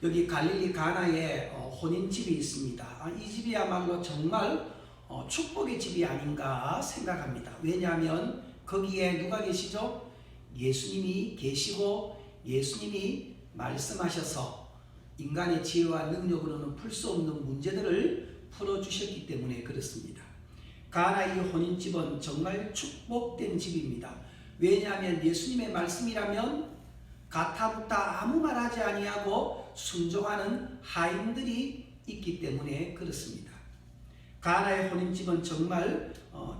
여기 갈릴리 가나에 혼인집이 있습니다. 이 집이야말로 정말 축복의 집이 아닌가 생각합니다. 왜냐하면 거기에 누가 계시죠? 예수님이 계시고 예수님이 말씀하셔서 인간의 지혜와 능력으로는 풀 수 없는 문제들을 풀어주셨기 때문에 그렇습니다. 가나의 혼인집은 정말 축복된 집입니다. 왜냐하면 예수님의 말씀이라면 가타부타 아무 말하지 아니하고 순종하는 하인들이 있기 때문에 그렇습니다. 가나의 혼인집은 정말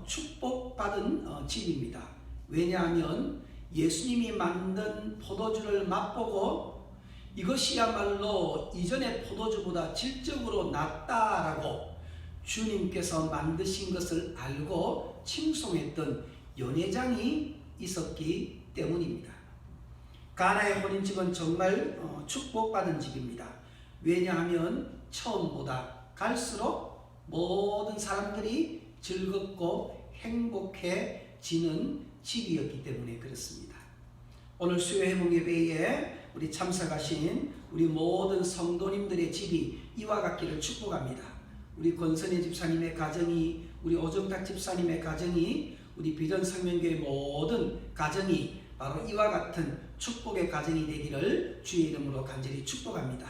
축복받은 집입니다. 왜냐하면 예수님이 만든 포도주를 맛보고 이것이야말로 이전의 포도주보다 질적으로 낫다라고 주님께서 만드신 것을 알고 칭송했던 연회장이 있었기 때문입니다. 가나의 혼인집은 정말 축복받은 집입니다. 왜냐하면 처음보다 갈수록 모든 사람들이 즐겁고 행복해지는 집이었기 때문에 그렇습니다. 오늘 수요회복 예배에 우리 참석하신 우리 모든 성도님들의 집이 이와 같기를 축복합니다. 우리 권선혜 집사님의 가정이, 우리 오정탁 집사님의 가정이, 우리 비전성명교회 모든 가정이 바로 이와 같은 축복의 가정이 되기를 주의 이름으로 간절히 축복합니다.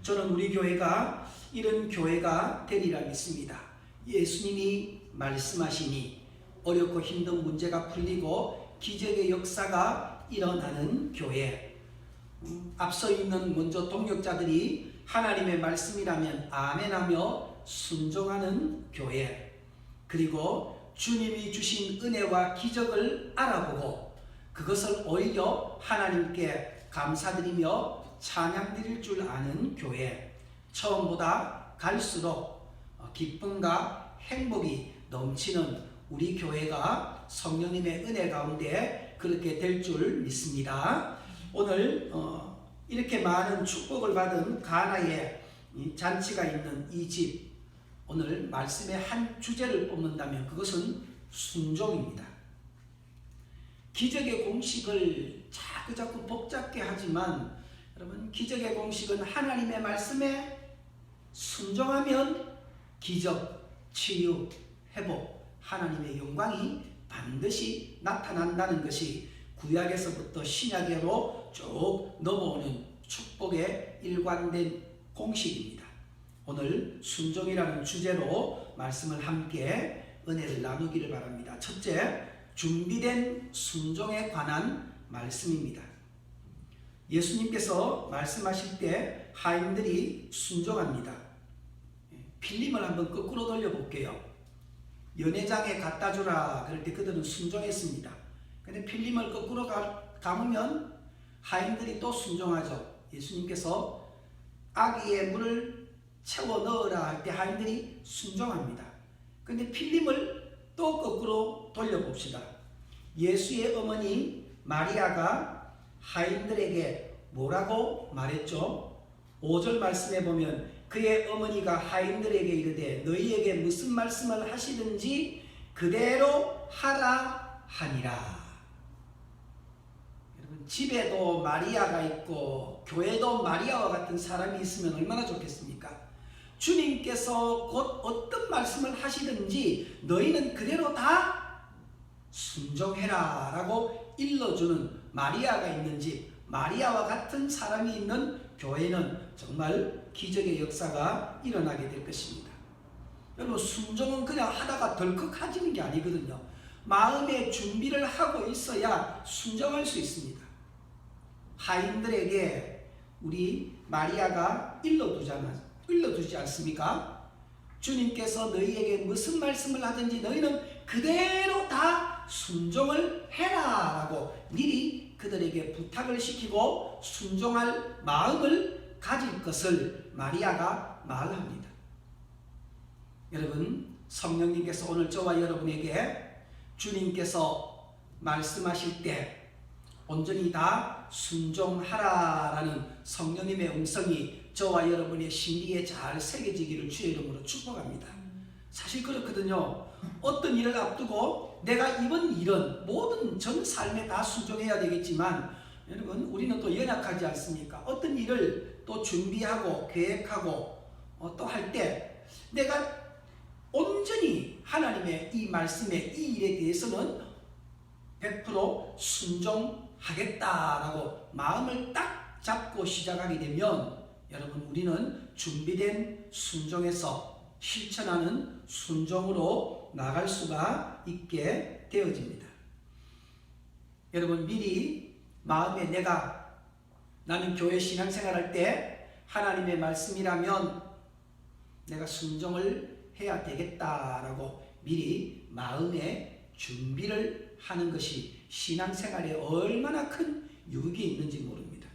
저는 우리 교회가 이런 교회가 되리라 믿습니다. 예수님이 말씀하시니 어렵고 힘든 문제가 풀리고 기적의 역사가 일어나는 교회, 앞서 있는 먼저 동역자들이 하나님의 말씀이라면 아멘하며 순종하는 교회, 그리고 주님이 주신 은혜와 기적을 알아보고 그것을 오히려 하나님께 감사드리며 찬양드릴 줄 아는 교회, 처음보다 갈수록 기쁨과 행복이 넘치는 우리 교회가 성령님의 은혜 가운데 그렇게 될 줄 믿습니다. 오늘 이렇게 많은 축복을 받은 가나의 잔치가 있는 이 집, 오늘 말씀의 한 주제를 뽑는다면 그것은 순종입니다. 기적의 공식을 자꾸 복잡게 하지만 여러분, 기적의 공식은 하나님의 말씀에 순종하면 기적, 치유, 회복, 하나님의 영광이 반드시 나타난다는 것이 구약에서부터 신약으로 쭉 넘어오는 축복의 일관된 공식입니다. 오늘 순종이라는 주제로 말씀을 함께 은혜를 나누기를 바랍니다. 첫째, 준비된 순종에 관한 말씀입니다. 예수님께서 말씀하실 때 하인들이 순종합니다. 필름을 한번 거꾸로 돌려볼게요. 연회장에 갖다 주라 그럴 때 그들은 순종했습니다. 근데 필름을 거꾸로 감으면 하인들이 또 순종하죠. 예수님께서 아기의 물을 채워 넣으라 할 때 하인들이 순종합니다. 근데 필름을 또 거꾸로 돌려봅시다. 예수의 어머니 마리아가 하인들에게 뭐라고 말했죠? 5절 말씀에 보면 그의 어머니가 하인들에게 이르되 너희에게 무슨 말씀을 하시든지 그대로 하라 하니라. 여러분, 집에도 마리아가 있고 교회도 마리아와 같은 사람이 있으면 얼마나 좋겠습니까? 주님께서 곧 어떤 말씀을 하시든지 너희는 그대로 다 순종해라 라고 일러주는 마리아가 있는 집, 마리아와 같은 사람이 있는 교회는 정말 기적의 역사가 일어나게 될 것입니다. 여러분, 순종은 그냥 하다가 덜컥해지는 게 아니거든요. 마음의 준비를 하고 있어야 순종할 수 있습니다. 하인들에게 우리 마리아가 일러두지 않습니까? 주님께서 너희에게 무슨 말씀을 하든지 너희는 그대로 다 순종을 해라 라고 미리 그들에게 부탁을 시키고 순종할 마음을 가질 것을 마리아가 말합니다. 여러분, 성령님께서 오늘 저와 여러분에게 주님께서 말씀하실 때 온전히 다 순종하라라는 성령님의 음성이 저와 여러분의 심리에 잘 새겨지기를 주의 이름으로 축복합니다. 사실 그렇거든요. 어떤 일을 앞두고 내가 이번 일은 모든 전 삶에 다 순종해야 되겠지만 여러분, 우리는 또 연약하지 않습니까? 어떤 일을 또 준비하고 계획하고 또 할 때 내가 온전히 하나님의 이 말씀에 이 일에 대해서는 100% 순종하겠다라고 마음을 딱 잡고 시작하게 되면 여러분 우리는 준비된 순종에서 실천하는 순종으로 나갈 수가 있게 되어집니다. 여러분 미리 마음에 나는 교회 신앙생활할 때 하나님의 말씀이라면 내가 순종을 해야 되겠다라고 미리 마음에 준비를 하는 것이 신앙생활에 얼마나 큰 유익이 있는지 모릅니다.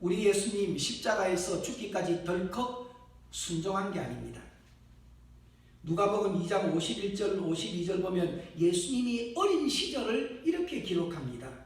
우리 예수님 십자가에서 죽기까지 덜컥 순종한 게 아닙니다. 누가복음 2장 51절 52절 보면 예수님이 어린 시절을 이렇게 기록합니다.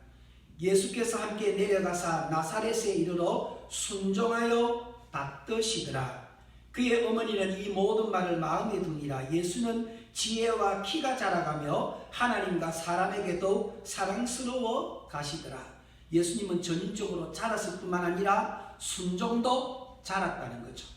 예수께서 함께 내려가사 나사렛에 이르러 순종하여 받드시더라. 그의 어머니는 이 모든 말을 마음에 두니라. 예수는 지혜와 키가 자라가며 하나님과 사람에게 더욱 사랑스러워 가시더라. 예수님은 전인적으로 자랐을 뿐만 아니라 순종도 자랐다는 거죠.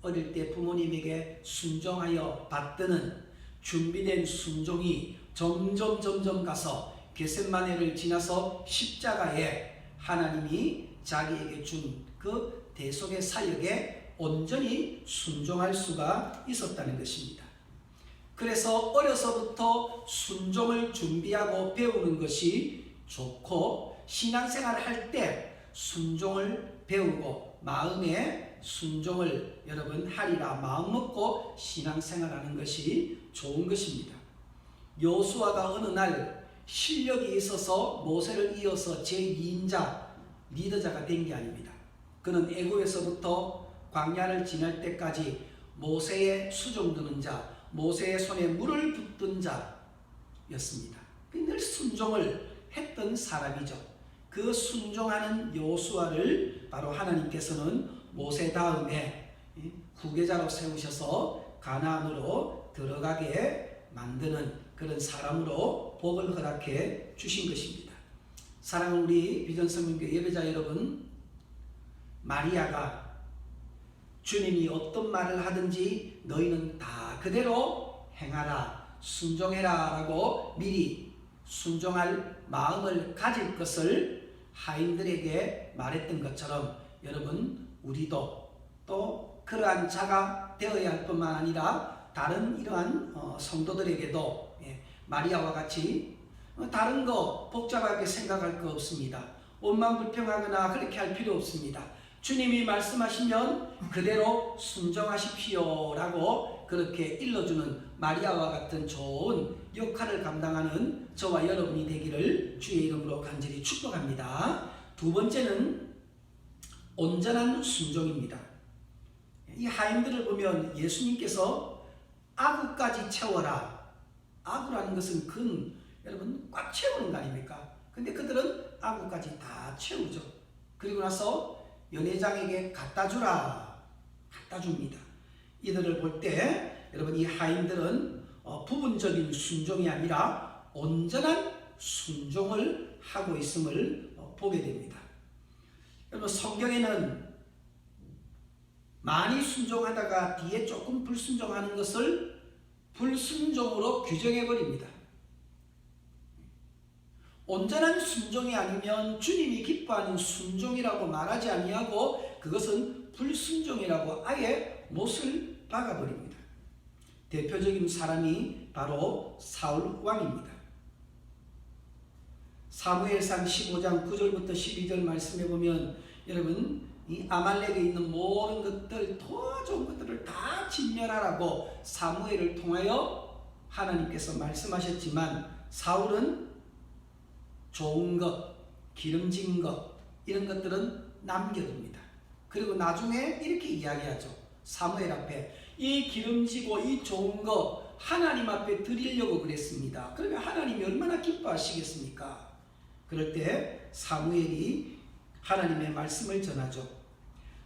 어릴 때 부모님에게 순종하여 받드는 준비된 순종이 점점 가서 겟세마네를 지나서 십자가에 하나님이 자기에게 준 그 대속의 사역에 온전히 순종할 수가 있었다는 것입니다. 그래서 어려서부터 순종을 준비하고 배우는 것이 좋고 신앙생활을 할 때 순종을 배우고 마음에 순종을 여러분 하리라 마음 먹고 신앙생활하는 것이 좋은 것입니다. 여호수아가 어느 날 실력이 있어서 모세를 이어서 제2인자 리더자가 된 게 아닙니다. 그는 애굽에서부터 광야를 지날 때까지 모세의 수종드는 자, 모세의 손에 물을 붓던 자였습니다. 늘 순종을 했던 사람이죠. 그 순종하는 여호수아를 바로 하나님께서는 모세 다음에 후계자로 세우셔서 가나안으로 들어가게 만드는 그런 사람으로 복을 허락해 주신 것입니다. 사랑하는 우리 비전성명교회 예배자 여러분, 마리아가 주님이 어떤 말을 하든지 너희는 다 그대로 행하라, 순종해라 라고 미리 순종할 마음을 가질 것을 하인들에게 말했던 것처럼 여러분 우리도 또 그러한 자가 되어야 할 뿐만 아니라 다른 이러한 성도들에게도 마리아와 같이 다른 거 복잡하게 생각할 거 없습니다. 원망 불평하거나 그렇게 할 필요 없습니다. 주님이 말씀하시면 그대로 순종하십시오 라고 그렇게 일러주는 마리아와 같은 좋은 역할을 감당하는 저와 여러분이 되기를 주의 이름으로 간절히 축복합니다. 두 번째는 온전한 순종입니다. 이 하인들을 보면 예수님께서 아구까지 채워라. 아구라는 것은 여러분 꽉 채우는 거 아닙니까? 근데 그들은 아구까지 다 채우죠. 그리고 나서 연회장에게 갖다 주라. 갖다 줍니다. 이들을 볼 때 여러분 이 하인들은 부분적인 순종이 아니라 온전한 순종을 하고 있음을 보게 됩니다. 여러분 성경에는 많이 순종하다가 뒤에 조금 불순종하는 것을 불순종으로 규정해 버립니다. 온전한 순종이 아니면 주님이 기뻐하는 순종이라고 말하지 아니하고 그것은 불순종이라고 아예 못을 박아버립니다. 대표적인 사람이 바로 사울 왕입니다. 사무엘상 15장 9절부터 12절 말씀해 보면 여러분 이 아말렉에 있는 모든 것들 더 좋은 것들을 다 진멸하라고 사무엘을 통하여 하나님께서 말씀하셨지만 사울은 좋은 것, 기름진 것 이런 것들은 남겨둡니다. 그리고 나중에 이렇게 이야기하죠. 사무엘 앞에 이 기름지고 이 좋은 것 하나님 앞에 드리려고 그랬습니다. 그러면 하나님이 얼마나 기뻐하시겠습니까? 그럴 때 사무엘이 하나님의 말씀을 전하죠.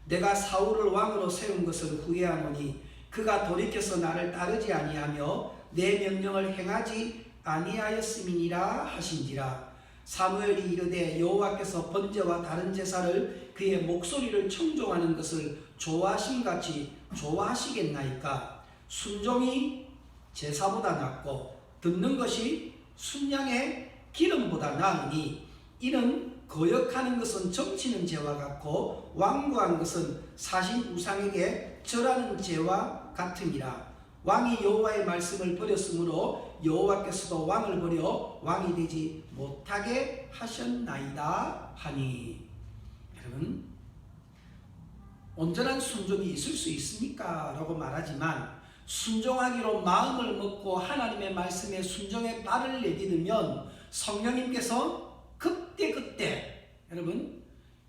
내가 사울을 왕으로 세운 것을 후회하노니 그가 돌이켜서 나를 따르지 아니하며 내 명령을 행하지 아니하였음이니라 하신지라. 사무엘이 이르되 여호와께서 번제와 다른 제사를 그의 목소리를 청종하는 것을 좋아하심같이 좋아하시겠나이까. 순종이 제사보다 낫고 듣는 것이 순양의 기름보다 나으니 이는 거역하는 것은 점치는 죄와 같고 완고한 것은 사신 우상에게 절하는 죄와 같으니라. 왕이 여호와의 말씀을 버렸으므로 여호와께서도 왕을 버려 왕이 되지 못하게 하셨나이다 하니. 여러분, 온전한 순종이 있을 수 있습니까? 라고 말하지만 순종하기로 마음을 먹고 하나님의 말씀에 순종의 발을 내딛으면 성령님께서 그때 여러분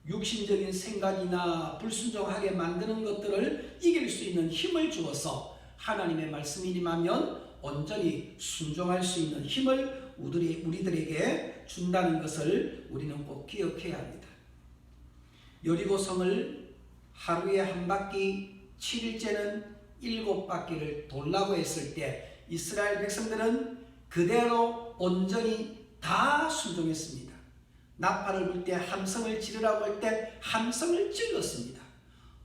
육신적인 생각이나 불순종하게 만드는 것들을 이길 수 있는 힘을 주어서 하나님의 말씀이 임하면 온전히 순종할 수 있는 힘을 우리들에게 준다는 것을 우리는 꼭 기억해야 합니다. 여리고성을 하루에 한 바퀴 7일째는 7바퀴를 돌라고 했을 때 이스라엘 백성들은 그대로 온전히 다 순종했습니다. 나팔을 불 때 함성을 지르라고 할 때 함성을 질렀습니다.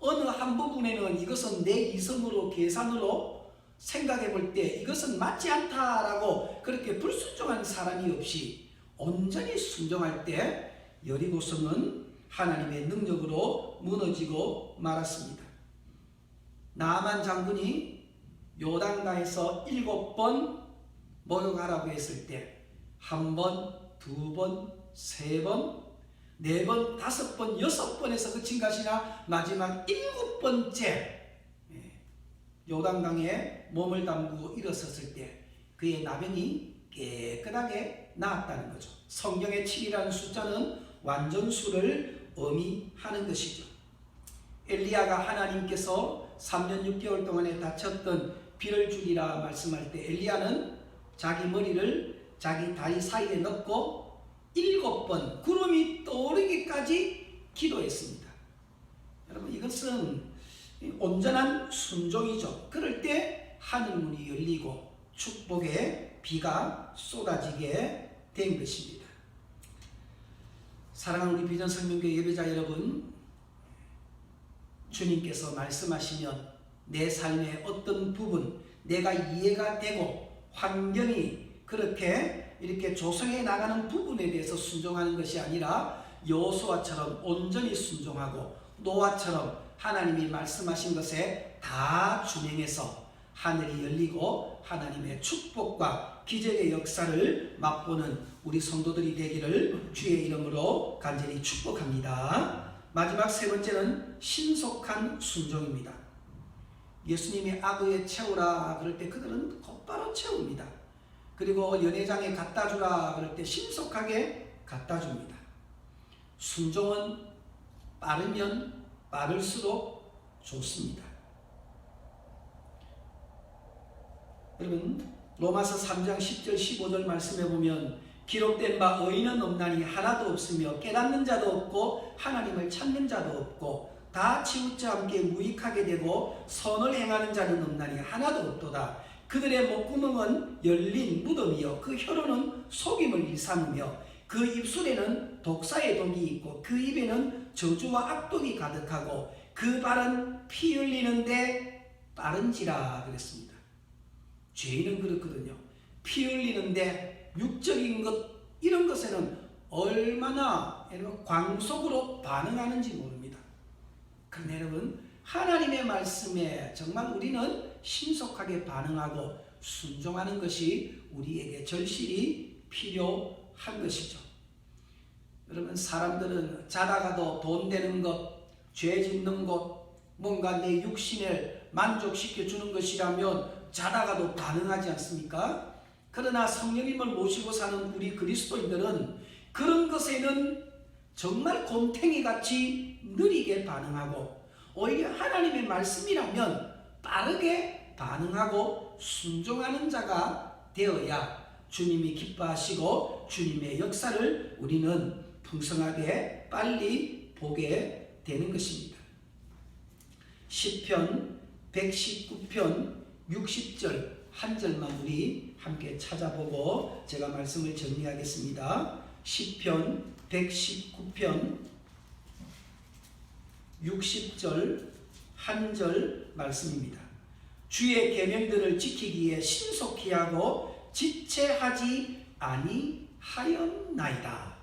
어느 한 부분에는 이것은 내 이성으로 계산으로 생각해 볼 때 이것은 맞지 않다라고 그렇게 불순종한 사람이 없이 온전히 순종할 때 여리고성은 하나님의 능력으로 무너지고 말았습니다. 나아만 장군이 요단강에서 7번 목욕하라고 했을 때 1번, 2번, 3번, 4번, 5번, 6번에서 그친 것이나 마지막 7번째 요단강에 몸을 담그고 일어섰을 때 그의 나병이 깨끗하게 나았다는 거죠. 성경의 7이라는 숫자는 완전수를 의미하는 것이죠. 엘리야가 하나님께서 3년 6개월 동안에 다쳤던 비를 주리라 말씀할 때 엘리야는 자기 머리를 자기 다리 사이에 넣고 7번 구름이 떠오르기까지 기도했습니다. 여러분, 이것은 온전한 순종이죠. 그럴 때 하늘문이 열리고 축복의 비가 쏟아지게 된 것입니다. 사랑하는 우리 비전생명교회 예배자 여러분, 주님께서 말씀하시면 내 삶의 어떤 부분, 내가 이해가 되고 환경이 그렇게 이렇게 조성해 나가는 부분에 대해서 순종하는 것이 아니라 여호수아처럼 온전히 순종하고 노아처럼 하나님이 말씀하신 것에 다 준행해서 하늘이 열리고 하나님의 축복과 기적의 역사를 맛보는 우리 성도들이 되기를 주의 이름으로 간절히 축복합니다. 마지막 세 번째는 신속한 순종입니다. 예수님이 아구에 채우라 그럴 때 그들은 곧바로 채웁니다. 그리고 연회장에 갖다 주라 그럴 때 신속하게 갖다 줍니다. 순종은 빠르면 빠를수록 좋습니다. 여러분, 로마서 3장 10절 15절 말씀해 보면 기록된 바 의인은 없나니 하나도 없으며 깨닫는 자도 없고 하나님을 찾는 자도 없고 다 치우쳐 함께 무익하게 되고 선을 행하는 자는 없나니 하나도 없도다. 그들의 목구멍은 열린 무덤이요 그 혀로는 속임을 일삼으며 그 입술에는 독사의 독이 있고 그 입에는 저주와 악독이 가득하고 그 발은 피 흘리는데 빠른지라 그랬습니다. 죄인은 그렇거든요. 피 흘리는데 육적인 것 이런 것에는 얼마나 광속으로 반응하는지 모릅니다. 그런데 여러분, 하나님의 말씀에 정말 우리는 신속하게 반응하고 순종하는 것이 우리에게 절실히 필요한 것이죠. 여러분, 사람들은 자다가도 돈 되는 것, 죄 짓는 것, 뭔가 내 육신을 만족시켜 주는 것이라면 자다가도 반응하지 않습니까? 그러나 성령님을 모시고 사는 우리 그리스도인들은 그런 것에는 정말 곰탱이같이 느리게 반응하고 오히려 하나님의 말씀이라면 빠르게 반응하고 순종하는 자가 되어야 주님이 기뻐하시고 주님의 역사를 우리는 풍성하게 빨리 보게 되는 것입니다. 시편 119편 60절 한 절만 우리 함께 찾아보고 제가 말씀을 정리하겠습니다. 시편 119편 60절 한 절 말씀입니다. 주의 계명들을 지키기에 신속히 하고 지체하지 아니하였나이다.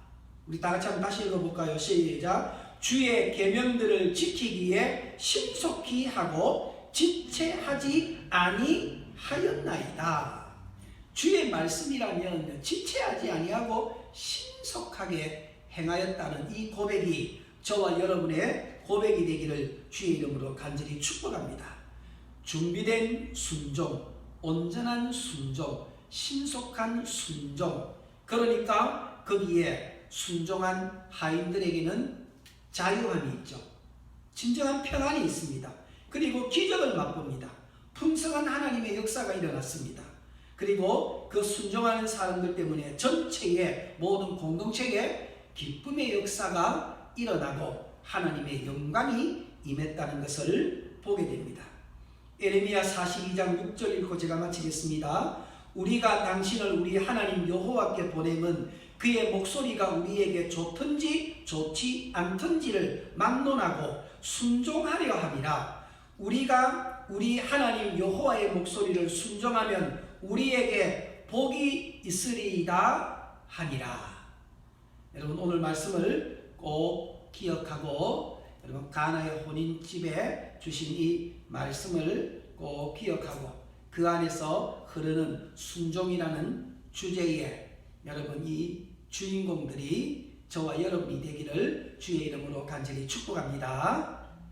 우리 다 같이 한번 다시 읽어볼까요? 시작. 주의 계명들을 지키기에 신속히 하고 지체하지 아니하였나이다. 주의 말씀이라면 지체하지 아니하고 신속하게 행하였다는 이 고백이 저와 여러분의 고백이 되기를 주의 이름으로 간절히 축복합니다. 준비된 순종, 온전한 순종, 신속한 순종. 그러니까 거기에 순종한 하인들에게는 자유함이 있죠. 진정한 평안이 있습니다. 그리고 기적을 맛봅니다. 풍성한 하나님의 역사가 일어났습니다. 그리고 그 순종하는 사람들 때문에 전체의 모든 공동체에 기쁨의 역사가 일어나고 하나님의 영광이 임했다는 것을 보게 됩니다. 에레미야 42장 6절 읽고 제가 마치겠습니다. 우리가 당신을 우리 하나님 여호와께 보내면 그의 목소리가 우리에게 좋든지 좋지 않든지를 막론하고 순종하려 함이라. 우리가 우리 하나님 여호와의 목소리를 순종하면 우리에게 복이 있으리이다 하니라. 여러분 오늘 말씀을 꼭 기억하고 여러분 가나의 혼인집에 주신 이 말씀을 꼭 기억하고 그 안에서 흐르는 순종이라는 주제에 여러분 이 주인공들이 저와 여러분이 되기를 주의 이름으로 간절히 축복합니다.